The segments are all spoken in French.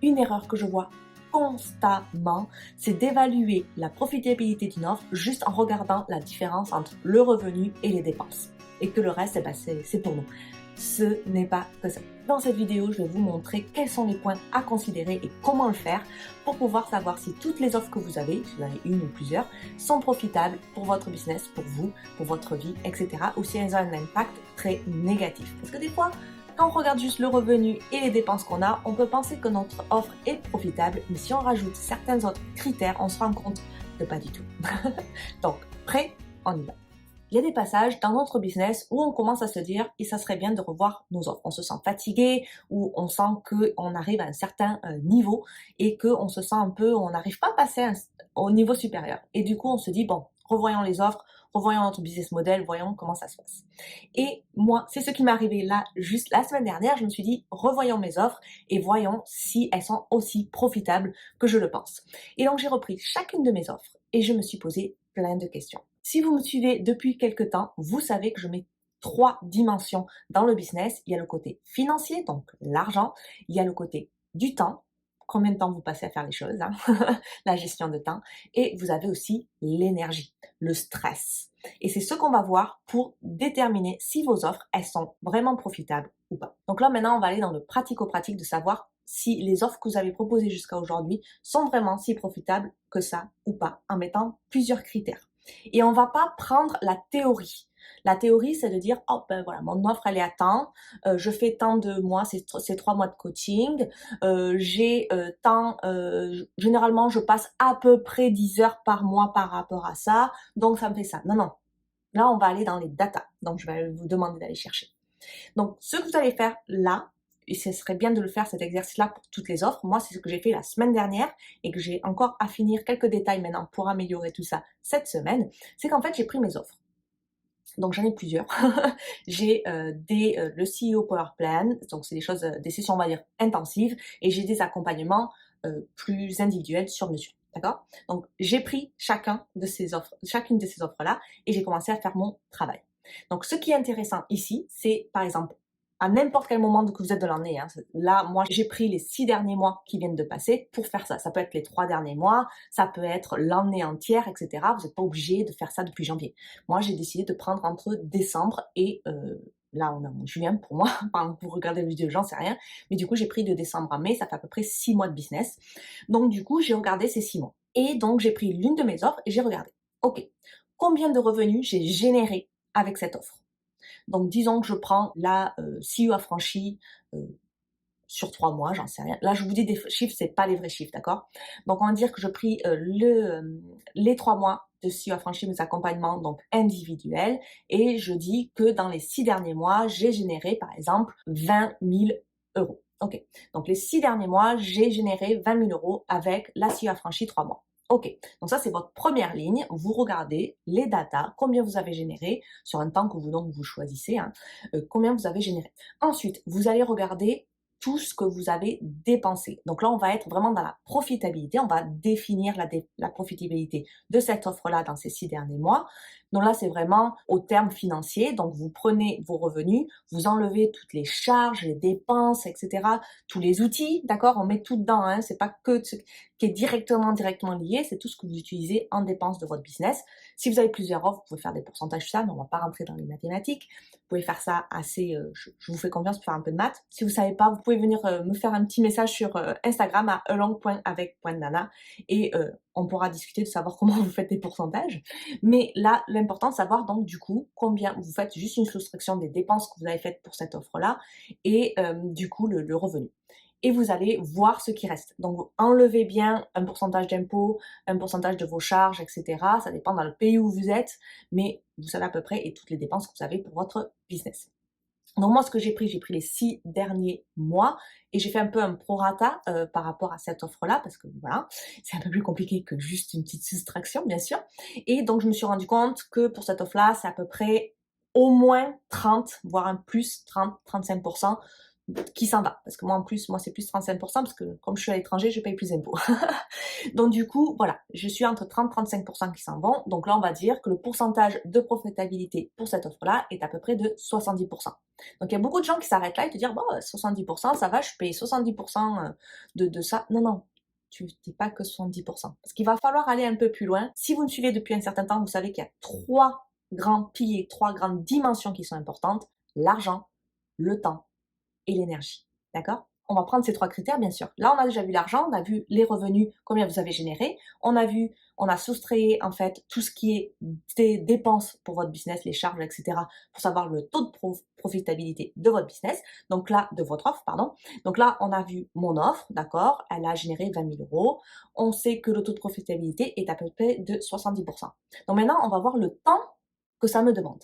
Une erreur que je vois constamment, c'est d'évaluer la profitabilité d'une offre juste en regardant la différence entre le revenu et les dépenses. Et que le reste, c'est pour nous. Ce n'est pas que ça. Dans cette vidéo, je vais vous montrer quels sont les points à considérer et comment le faire pour pouvoir savoir si toutes les offres que vous avez, si vous en avez une ou plusieurs, sont profitables pour votre business, pour vous, pour votre vie, etc. ou si elles ont un impact très négatif. Parce que des fois, quand on regarde juste le revenu et les dépenses qu'on a, on peut penser que notre offre est profitable, mais si on rajoute certains autres critères, on se rend compte que pas du tout. Donc, prêt, on y va. Il y a des passages dans notre business où on commence à se dire « et ça serait bien de revoir nos offres ». On se sent fatigué ou on sent qu'on arrive à un certain niveau et qu'on se sent un peu, on n'arrive pas à passer au niveau supérieur. Et du coup, on se dit « bon, revoyons les offres, revoyons notre business model, voyons comment ça se passe ». Et moi, c'est ce qui m'est arrivé là, juste la semaine dernière, je me suis dit « revoyons mes offres et voyons si elles sont aussi profitables que je le pense ». Et donc, j'ai repris chacune de mes offres et je me suis posé plein de questions. Si vous me suivez depuis quelques temps, vous savez que je mets 3 dimensions dans le business. Il y a le côté financier, donc l'argent. Il y a le côté du temps. Combien de temps vous passez à faire les choses, hein la gestion de temps. Et vous avez aussi l'énergie, le stress. Et c'est ce qu'on va voir pour déterminer si vos offres, elles sont vraiment profitables ou pas. Donc là, maintenant, on va aller dans le pratico-pratique de savoir si les offres que vous avez proposées jusqu'à aujourd'hui sont vraiment si profitables que ça ou pas, en mettant plusieurs critères. Et on va pas prendre la théorie. La théorie, c'est de dire, oh ben voilà, mon offre elle est à temps, je fais tant de mois, c'est 3 mois de coaching, j'ai tant, généralement je passe à peu près 10 heures par mois par rapport à ça, donc ça me fait ça. Non, non. Là, on va aller dans les datas, donc je vais vous demander d'aller chercher. Donc, ce que vous allez faire là, et ce serait bien de le faire cet exercice-là pour toutes les offres. Moi, c'est ce que j'ai fait la semaine dernière et que j'ai encore à finir quelques détails maintenant pour améliorer tout ça cette semaine. C'est qu'en fait, j'ai pris mes offres. Donc, j'en ai plusieurs. J'ai le CEO Power Plan, donc c'est des choses, des sessions, on va dire, intensives, et j'ai des accompagnements plus individuels sur mesure. D'accord? Donc, j'ai pris chacune de ces offres-là, et j'ai commencé à faire mon travail. Donc, ce qui est intéressant ici, c'est, par exemple, à n'importe quel moment que vous êtes de l'année. Hein. Là, moi, j'ai pris les 6 derniers mois qui viennent de passer pour faire ça. Ça peut être les 3 derniers mois, ça peut être l'année entière, etc. Vous n'êtes pas obligé de faire ça depuis janvier. Moi, j'ai décidé de prendre entre décembre et là, on est en juin pour moi. Enfin, pour regarder la vidéo, j'en sais rien. Mais du coup, j'ai pris de décembre à mai. Ça fait à peu près 6 mois de business. Donc, du coup, j'ai regardé ces 6 mois. Et donc, j'ai pris l'une de mes offres et j'ai regardé. OK, combien de revenus j'ai généré avec cette offre? Donc, disons que je prends la CEO affranchie sur 3 mois, j'en sais rien. Là, je vous dis des chiffres, c'est pas les vrais chiffres, d'accord? Donc, on va dire que je pris les 3 mois de CEO affranchie, mes accompagnements donc individuels, et je dis que dans les 6 derniers mois, j'ai généré, par exemple, 20 000 euros. OK. Donc, les 6 derniers mois, j'ai généré 20 000 euros avec la CEO affranchie 3 mois. OK. Donc, ça, c'est votre première ligne. Vous regardez les datas, combien vous avez généré sur un temps que vous choisissez, hein, combien vous avez généré. Ensuite, vous allez regarder tout ce que vous avez dépensé. Donc là, on va être vraiment dans la profitabilité. On va définir la profitabilité de cette offre-là dans ces 6 derniers mois. Donc là, c'est vraiment au terme financier. Donc, vous prenez vos revenus, vous enlevez toutes les charges, les dépenses, etc., tous les outils, d'accord? On met tout dedans, hein. C'est pas que ce qui est directement lié, c'est tout ce que vous utilisez en dépenses de votre business. Si vous avez plusieurs offres, vous pouvez faire des pourcentages sur ça, mais on va pas rentrer dans les mathématiques. Vous pouvez faire ça assez, je vous fais confiance pour faire un peu de maths. Si vous savez pas, vous pouvez venir me faire un petit message sur Instagram à along.avec.nana et on pourra discuter de savoir comment vous faites des pourcentages. Mais là, l'important, c'est de savoir donc du coup combien vous faites juste une soustraction des dépenses que vous avez faites pour cette offre-là et du coup le revenu. Et vous allez voir ce qui reste. Donc, vous enlevez bien un pourcentage d'impôt, un pourcentage de vos charges, etc. Ça dépend dans le pays où vous êtes, mais vous savez à peu près et toutes les dépenses que vous avez pour votre business. Donc moi, ce que j'ai pris les 6 derniers mois et j'ai fait un peu un prorata par rapport à cette offre-là parce que voilà, c'est un peu plus compliqué que juste une petite soustraction, bien sûr. Et donc, je me suis rendu compte que pour cette offre-là, c'est à peu près au moins 30, voire un plus 30-35% qui s'en va. Parce que moi, en plus, moi, c'est plus 35% parce que comme je suis à l'étranger, je paye plus d'impôts. Donc, du coup, voilà, je suis entre 30 et 35% qui s'en vont. Donc là, on va dire que le pourcentage de profitabilité pour cette offre-là est à peu près de 70%. Donc, il y a beaucoup de gens qui s'arrêtent là et te disent, bon, 70%, ça va, je paye 70% de ça. Non, non. Tu n'es pas que 70%. Parce qu'il va falloir aller un peu plus loin. Si vous me suivez depuis un certain temps, vous savez qu'il y a 3 grands piliers, 3 grandes dimensions qui sont importantes. L'argent, le temps et l'énergie. D'accord? On va prendre ces 3 critères, bien sûr. Là, on a déjà vu l'argent, on a vu les revenus, combien vous avez généré. On a soustrait, en fait, tout ce qui est des dépenses pour votre business, les charges, etc., pour savoir le taux de profitabilité de votre business. Donc là, de votre offre, pardon. Donc là, on a vu mon offre, d'accord? Elle a généré 20 000 euros. On sait que le taux de profitabilité est à peu près de 70%. Donc maintenant, on va voir le temps que ça me demande.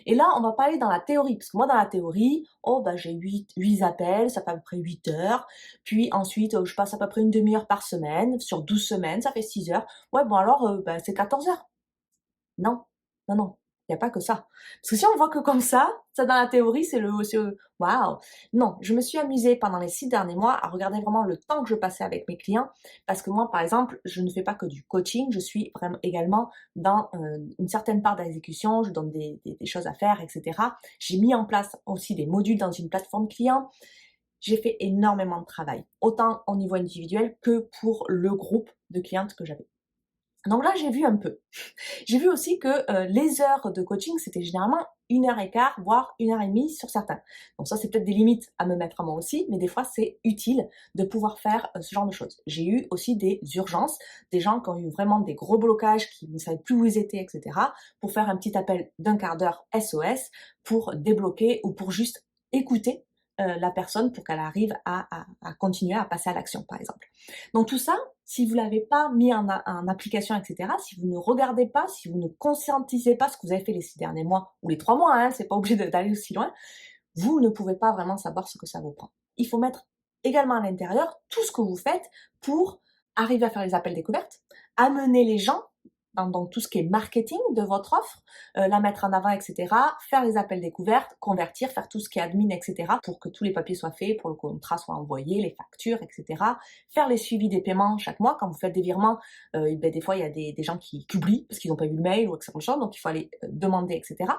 Et là, on va pas aller dans la théorie, parce que moi, dans la théorie, oh, bah, j'ai 8 appels, ça fait à peu près 8 heures. Puis ensuite, je passe à peu près une demi-heure par semaine. Sur 12 semaines, ça fait 6 heures. Ouais, bon, alors, bah, c'est 14 heures. Non, non, non, il n'y a pas que ça. Parce que si on voit que comme ça dans la théorie, waouh. Non, je me suis amusée pendant les 6 derniers mois à regarder vraiment le temps que je passais avec mes clients. Parce que moi, par exemple, je ne fais pas que du coaching, je suis vraiment également dans une certaine part d'exécution, je donne des choses à faire, etc. J'ai mis en place aussi des modules dans une plateforme client. J'ai fait énormément de travail, autant au niveau individuel que pour le groupe de clientes que j'avais. Donc là, j'ai vu un peu. J'ai vu aussi que les heures de coaching, c'était généralement 1 heure et quart, voire 1 heure et demie sur certains. Donc ça, c'est peut-être des limites à me mettre à moi aussi, mais des fois, c'est utile de pouvoir faire ce genre de choses. J'ai eu aussi des urgences, des gens qui ont eu vraiment des gros blocages, qui ne savaient plus où ils étaient, etc., pour faire un petit appel d'1 quart d'heure SOS pour débloquer ou pour juste écouter la personne pour qu'elle arrive à continuer à passer à l'action, par exemple. Donc tout ça, si vous ne l'avez pas mis en application, etc., si vous ne regardez pas, si vous ne conscientisez pas ce que vous avez fait les 6 derniers mois, ou les 3 mois, hein, c'est pas obligé d'aller aussi loin, vous ne pouvez pas vraiment savoir ce que ça vous prend. Il faut mettre également à l'intérieur tout ce que vous faites pour arriver à faire les appels découvertes, amener les gens dans donc tout ce qui est marketing de votre offre, la mettre en avant, etc., faire les appels découvertes, convertir, faire tout ce qui est admin, etc., pour que tous les papiers soient faits, pour le contrat soit envoyé, les factures, etc., faire les suivis des paiements chaque mois. Quand vous faites des virements, ben, des fois, il y a des gens qui oublient parce qu'ils n'ont pas vu le mail ou quelque chose, donc il faut aller demander, etc.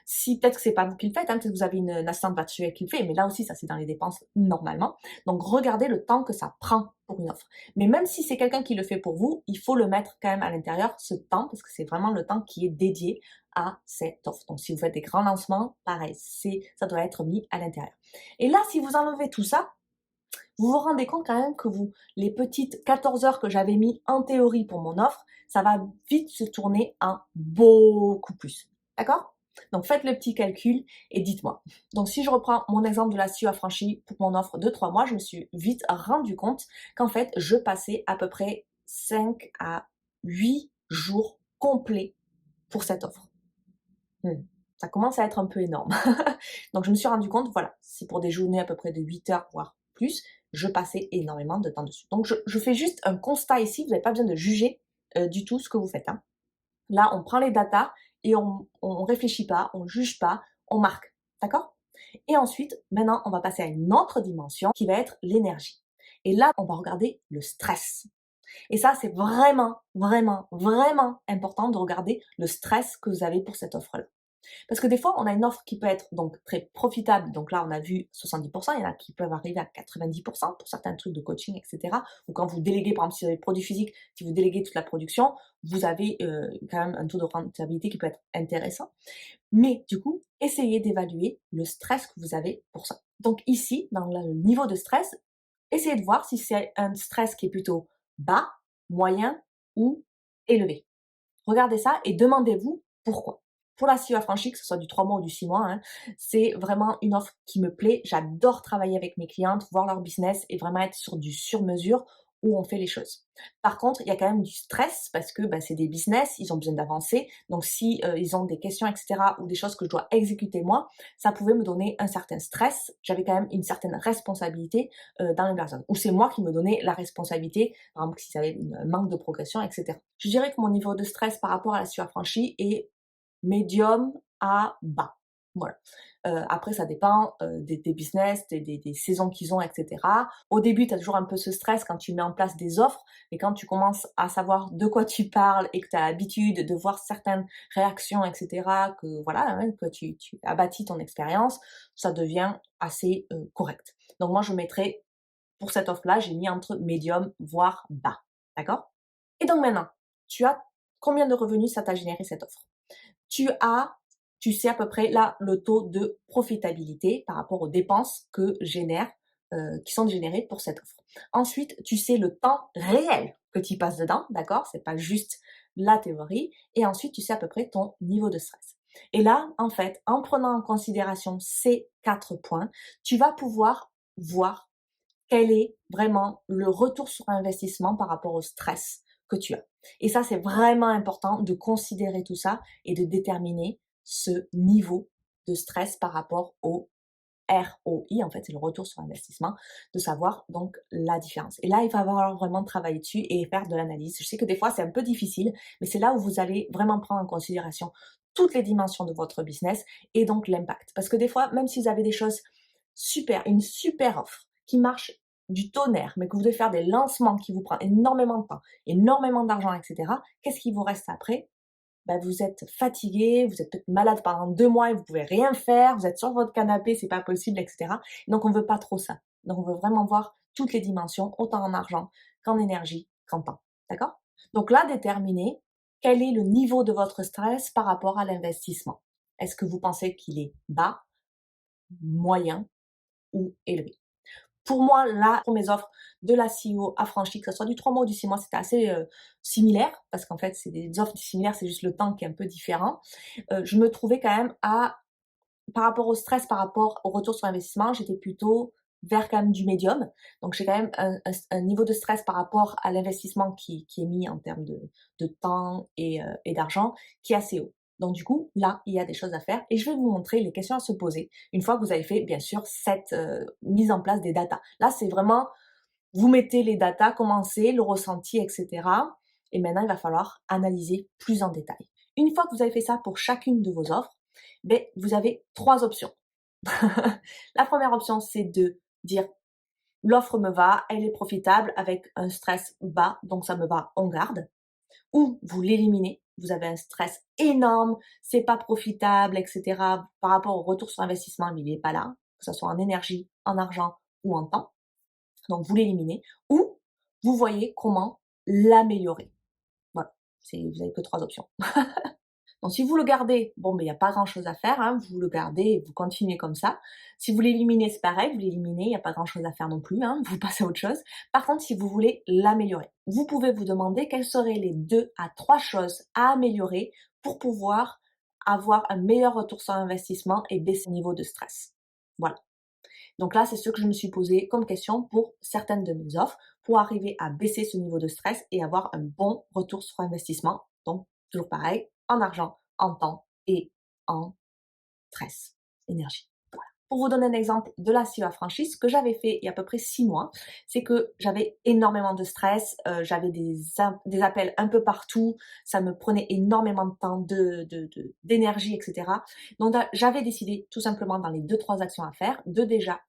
Si peut-être que c'est pas vous qui le faites, hein, peut-être que vous avez une assistante virtuelle qui le fait, mais là aussi, ça c'est dans les dépenses normalement. Donc regardez le temps que ça prend pour une offre. Mais même si c'est quelqu'un qui le fait pour vous, il faut le mettre quand même à l'intérieur, ce temps, parce que c'est vraiment le temps qui est dédié à cette offre. Donc si vous faites des grands lancements, pareil, ça doit être mis à l'intérieur. Et là, si vous enlevez tout ça, vous vous rendez compte quand même que les petites 14 heures que j'avais mis en théorie pour mon offre, ça va vite se tourner en beaucoup plus. D'accord? Donc faites le petit calcul et dites-moi. Donc si je reprends mon exemple de la SEO affranchie pour mon offre de 3 mois, je me suis vite rendu compte qu'en fait, je passais à peu près 5 à 8 jours complets pour cette offre. Ça commence à être un peu énorme. Donc je me suis rendu compte, voilà, c'est pour des journées à peu près de 8 heures, voire plus, je passais énormément de temps dessus. Donc je fais juste un constat ici, vous n'avez pas besoin de juger du tout ce que vous faites, hein. Là, on prend les datas et on réfléchit pas, on juge pas, on marque. D'accord? Et ensuite, maintenant, on va passer à une autre dimension qui va être l'énergie. Et là, on va regarder le stress. Et ça, c'est vraiment, vraiment, vraiment important de regarder le stress que vous avez pour cette offre-là. Parce que des fois, on a une offre qui peut être donc très profitable. Donc là, on a vu 70%, il y en a qui peuvent arriver à 90% pour certains trucs de coaching, etc. Ou quand vous déléguez, par exemple, si vous avez des produits physiques, si vous déléguez toute la production, vous avez quand même un taux de rentabilité qui peut être intéressant. Mais du coup, essayez d'évaluer le stress que vous avez pour ça. Donc ici, dans le niveau de stress, essayez de voir si c'est un stress qui est plutôt bas, moyen ou élevé. Regardez ça et demandez-vous pourquoi. Pour la SEO affranchie, que ce soit du 3 mois ou du 6 mois, hein, c'est vraiment une offre qui me plaît. J'adore travailler avec mes clientes, voir leur business et vraiment être sur du sur-mesure où on fait les choses. Par contre, il y a quand même du stress parce que c'est des business, ils ont besoin d'avancer. Donc si ils ont des questions, etc., ou des choses que je dois exécuter moi, ça pouvait me donner un certain stress. J'avais quand même une certaine responsabilité dans les personnes. Ou c'est moi qui me donnais la responsabilité, par exemple s'ils avaient un manque de progression, etc. Je dirais que mon niveau de stress par rapport à la SEO affranchie est médium à bas. Voilà. Après, ça dépend des business, des saisons qu'ils ont, etc. Au début, tu as toujours un peu ce stress quand tu mets en place des offres, mais quand tu commences à savoir de quoi tu parles et que tu as l'habitude de voir certaines réactions, etc., que voilà, hein, que tu as bâti ton expérience, ça devient assez correct. Donc moi, je mettrais, pour cette offre-là, j'ai mis entre médium, voire bas. D'accord? Et donc maintenant, tu as combien de revenus ça t'a généré cette offre? Tu sais à peu près là le taux de profitabilité par rapport aux dépenses qui sont générées pour cette offre. Ensuite, tu sais le temps réel que tu passes dedans, d'accord? C'est pas juste la théorie. Et ensuite, tu sais à peu près ton niveau de stress. Et là, en fait, en prenant en considération ces 4 points, tu vas pouvoir voir quel est vraiment le retour sur investissement par rapport au stress que tu as. Et ça, c'est vraiment important de considérer tout ça et de déterminer ce niveau de stress par rapport au ROI, en fait, c'est le retour sur investissement, de savoir donc la différence. Et là, il va falloir vraiment travailler dessus et faire de l'analyse. Je sais que des fois, c'est un peu difficile, mais c'est là où vous allez vraiment prendre en considération toutes les dimensions de votre business et donc l'impact. Parce que des fois, même si vous avez des choses super, une super offre qui marche du tonnerre, mais que vous devez faire des lancements qui vous prennent énormément de temps, énormément d'argent, etc., qu'est-ce qui vous reste après? Ben, vous êtes fatigué, vous êtes peut-être malade pendant 2 mois et vous pouvez rien faire, vous êtes sur votre canapé, c'est pas possible, etc. Donc on veut pas trop ça. Donc on veut vraiment voir toutes les dimensions, autant en argent qu'en énergie, qu'en temps. D'accord? Donc là, déterminez quel est le niveau de votre stress par rapport à l'investissement. Est-ce que vous pensez qu'il est bas, moyen ou élevé? Pour moi, là, pour mes offres de la CEO affranchie, que ce soit du 3 mois ou du 6 mois, c'était assez similaire, parce qu'en fait, c'est des offres similaires, c'est juste le temps qui est un peu différent. Je me trouvais quand même par rapport au stress, par rapport au retour sur investissement, j'étais plutôt vers quand même du médium. Donc j'ai quand même un niveau de stress par rapport à l'investissement qui est mis en termes de temps et d'argent qui est assez haut. Donc du coup, là, il y a des choses à faire et je vais vous montrer les questions à se poser une fois que vous avez fait, bien sûr, cette mise en place des datas. Là, c'est vraiment, vous mettez les datas, commencez, le ressenti, etc. Et maintenant, il va falloir analyser plus en détail. Une fois que vous avez fait ça pour chacune de vos offres, ben, vous avez 3 options. La première option, c'est de dire l'offre me va, elle est profitable avec un stress bas, donc ça me va, on garde. Ou vous l'éliminez, vous avez un stress énorme, c'est pas profitable, etc. Par rapport au retour sur investissement, mais il n'est pas là, que ce soit en énergie, en argent ou en temps. Donc vous l'éliminez. Ou vous voyez comment l'améliorer. Voilà, vous n'avez que 3 options. Donc si vous le gardez, bon, ben, il n'y a pas grand-chose à faire, hein, vous le gardez et vous continuez comme ça. Si vous l'éliminez, c'est pareil, vous l'éliminez, il n'y a pas grand-chose à faire non plus, hein, vous passez à autre chose. Par contre, si vous voulez l'améliorer, vous pouvez vous demander quelles seraient les 2 à 3 choses à améliorer pour pouvoir avoir un meilleur retour sur investissement et baisser le niveau de stress. Voilà. Donc là, c'est ce que je me suis posé comme question pour certaines de mes offres, pour arriver à baisser ce niveau de stress et avoir un bon retour sur investissement. Donc, toujours pareil, en argent, en temps et en stress, énergie. Voilà. Pour vous donner un exemple de la CEO affranchie, ce que j'avais fait il y a à peu près 6 mois, c'est que j'avais énormément de stress, j'avais des appels un peu partout, ça me prenait énormément de temps, d'énergie, etc. Donc j'avais décidé tout simplement dans les 2-3 actions à faire, de déjà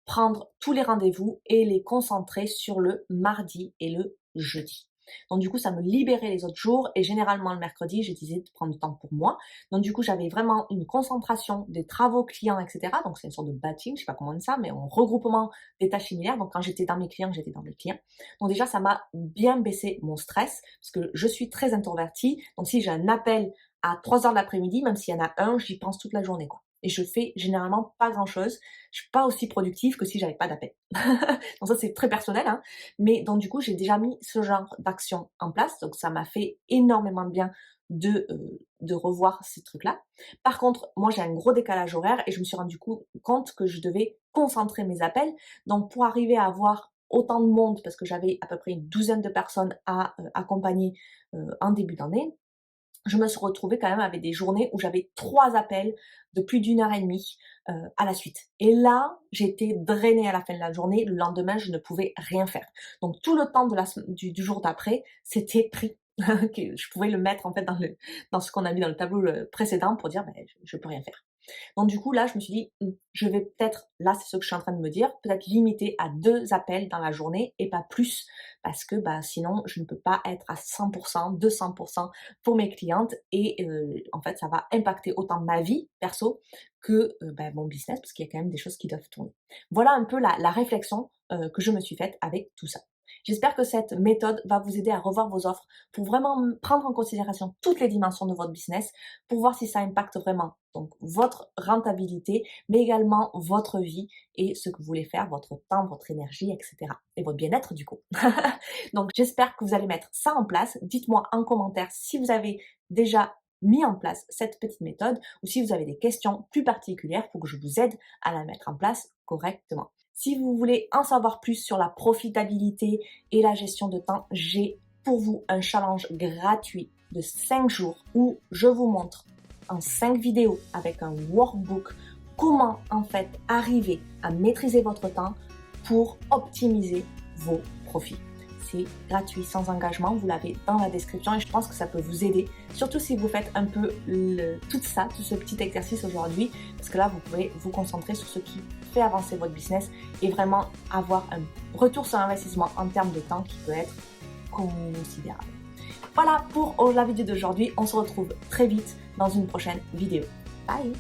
prendre tous les rendez-vous et les concentrer sur le mardi et le jeudi. Donc du coup, ça me libérait les autres jours et généralement le mercredi, je disais de prendre du temps pour moi. Donc du coup, j'avais vraiment une concentration des travaux clients, etc. Donc c'est une sorte de batching, je sais pas comment on dit ça, mais en regroupement des tâches similaires. Donc quand j'étais dans mes clients, j'étais dans mes clients. Donc déjà, ça m'a bien baissé mon stress parce que je suis très introvertie. Donc si j'ai un appel à 3 heures de l'après-midi, même s'il y en a un, j'y pense toute la journée, quoi. Et je fais généralement pas grand-chose. Je suis pas aussi productive que si j'avais pas d'appel. Donc ça, c'est très personnel, hein. Mais donc du coup, j'ai déjà mis ce genre d'action en place. Donc ça m'a fait énormément de bien de revoir ces trucs-là. Par contre, moi, j'ai un gros décalage horaire et je me suis rendu compte que je devais concentrer mes appels. Donc pour arriver à avoir autant de monde, parce que j'avais à peu près une douzaine de personnes à accompagner en début d'année, je me suis retrouvée quand même avec des journées où j'avais 3 appels de plus d'1 heure et demie à la suite. Et là, j'étais drainée à la fin de la journée. Le lendemain, je ne pouvais rien faire. Donc tout le temps du jour d'après, c'était pris. Je pouvais le mettre en fait dans ce qu'on a mis dans le tableau précédent pour dire je peux rien faire. Donc du coup, là, je me suis dit, je vais peut-être, là, c'est ce que je suis en train de me dire, peut-être limiter à 2 appels dans la journée et pas plus, parce que bah, sinon, je ne peux pas être à 100%, 200% pour mes clientes et en fait, ça va impacter autant ma vie perso que bah, mon business, parce qu'il y a quand même des choses qui doivent tourner. Voilà un peu la réflexion que je me suis faite avec tout ça. J'espère que cette méthode va vous aider à revoir vos offres pour vraiment prendre en considération toutes les dimensions de votre business pour voir si ça impacte vraiment donc votre rentabilité, mais également votre vie et ce que vous voulez faire, votre temps, votre énergie, etc. Et votre bien-être du coup. Donc j'espère que vous allez mettre ça en place. Dites-moi en commentaire si vous avez déjà mis en place cette petite méthode ou si vous avez des questions plus particulières pour que je vous aide à la mettre en place correctement. Si vous voulez en savoir plus sur la profitabilité et la gestion de temps, j'ai pour vous un challenge gratuit de 5 jours où je vous montre en 5 vidéos avec un workbook comment en fait arriver à maîtriser votre temps pour optimiser vos profits. C'est gratuit, sans engagement, vous l'avez dans la description et je pense que ça peut vous aider, surtout si vous faites un peu tout ça, tout ce petit exercice aujourd'hui, parce que là vous pouvez vous concentrer sur ce qui fait avancer votre business et vraiment avoir un retour sur investissement en termes de temps qui peut être considérable. Voilà pour la vidéo d'aujourd'hui, on se retrouve très vite dans une prochaine vidéo. Bye!